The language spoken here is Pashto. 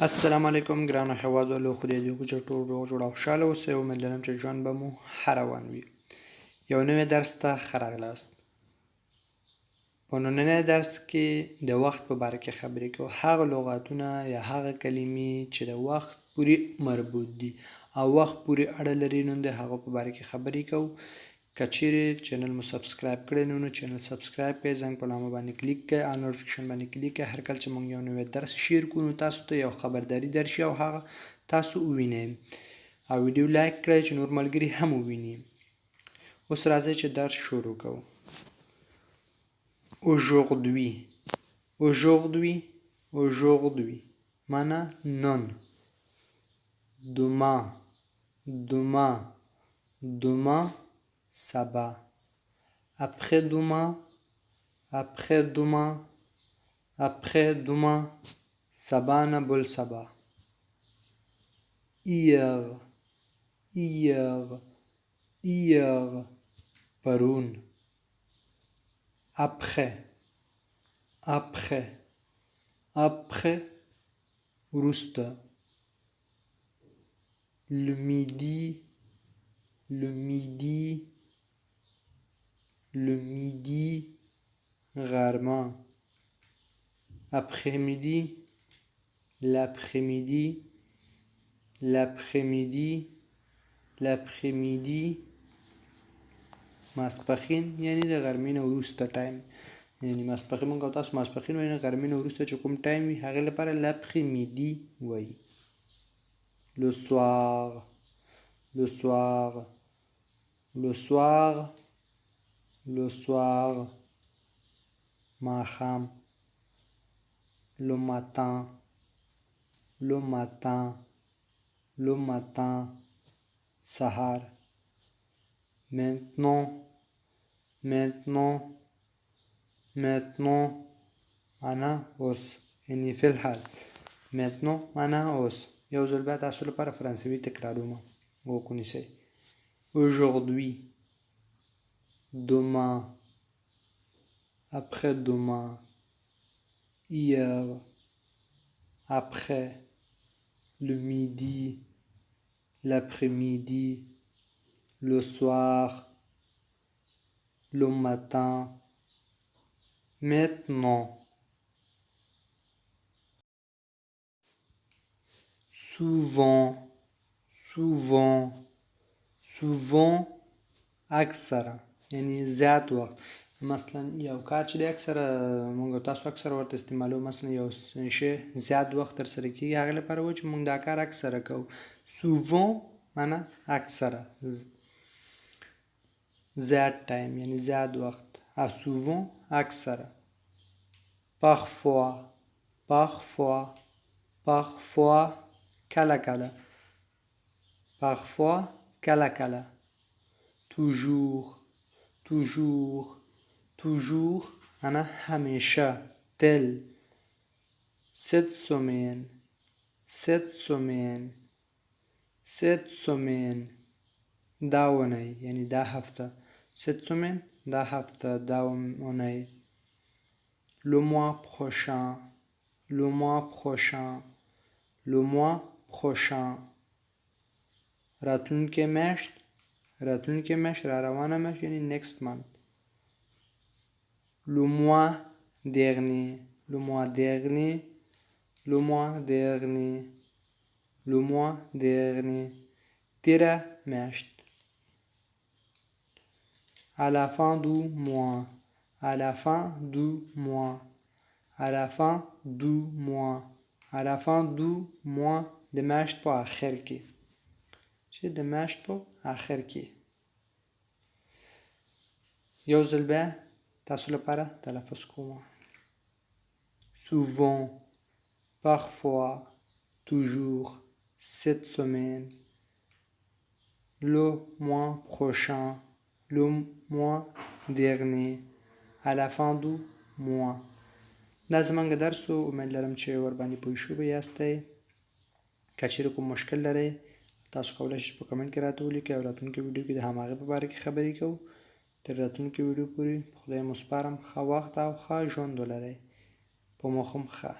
السلام علیکم ګرانو هیوادوالو، خدای دې وکړي چې ټول روغ جوړ او خوشحاله اوسئ. امید لرم چې ژوند به مو ښه روان وي. یو نوی درس ته ښه راغلاست. په نننی درس کې د وخت په باره کې خبرې کوو. هغه لغاتونه یا هغه کلمې چې د وخت پورې مربوط دي او وخت پورې اړه لري، نو د هغو په باره کې خبرې کوو. که چیرې چینل مو سبسکرایب کړی نو چینل سبسکرایب کړئ، زنګ په نامه باندې کلیک کړئ، آل نوټیفیکیشن باندې کلیک کړئ. هر کله چې موږ یو نوی درس شیر کوو نو تاسو ته یو خبرداری درشي او هغه تاسو ووینئ او ویډیو لایک کړئ چې نور ملګري هم وویني. اوس راځئ چې درس شروع کوو. Aujourd'hui, aujourd'hui, aujourd'hui معنا نن. demain, demain, demain sabah. Après-demain, après-demain, après-demain sabana bol sabah. Hier, hier, hier parun. Après, après, après وروسته. Le midi, le midi, le midi غرمه. Après-midi, l'après-midi, l'après-midi, l'après-midi ماسپښین، یعنی د غرمې نه وروسته ټایم، یعنی ماسپښین موږ او تاسو ماسپښین وایو، نه غرمې نه وروسته چې کوم ټایم وي هغې لپاره l'après-midi وایي. Le soir, le soir, le soir, le soir ماښام. Le matin, le matin, le matin سهار. Maintenant, maintenant, maintenant معنا اوس، یعنی فی الحال. maintenant معنا اوس. یو ځل بیا تاسو لپاره فرانسوي تکرارومه، غوږ ونیسئ. Aujourd'hui, demain, après-demain, hier, après, le midi, l'après-midi, le soir, le matin, maintenant. Souvent, souvent, souvent اکثره، یعنی زیات وخت. مثلا یو کار چې دی اکثره موږ تاسو اکثره ورته استعمالوو، مثلا یو شی زیات وخت ترسره کېږي، هغې لپاره وایو چې موږ دا کار اکثره کوو. souvent معنا اکثره، زیات ټایم یعنی زیات وخت. souvent اکثره. parfois, parfois, parfois کله کله. parfois کله کله. toujours, toujours, toujours معنا همیشه، تل. cette semaine, cette semaine, cette semaine دا اونۍ، یعنی دا هفته. cette semaine دا هفته، دا اونۍ. le mois prochain, le mois prochain, le mois prochain راتلونکې میاشت، راتلونکې میاشت، را روانه میاشت، یعنی next month. le mois dernier, le mois dernier, le mois dernier, le mois dernier تیره میاشت. à la fin du mois, à la fin du mois, à la fin du mois, à la fin du mois د میاشت په آخر کې، چې د میاشت په آخر کې. یو ځل بیا تاسو لپاره تلفظ کوم. souvent, parfois, toujours, cette semaine, le mois prochain, le mois dernier, à la fin du mois. دا زموږ درس و. امید لرم چې ورباندې پوه شوي یاستئ. که چیرې کوم مشکل لرئ تاسو کولی شئ په کمنټ کې راته ولیکئ او راتلونکي ویډیو کې د هماغې په باره کې خبرې کوو. تر راتلونکي ویډیو پورې په خدای مو سپارم. ښه وخت او ښه ژوند ولرئ. په مو هم ښه.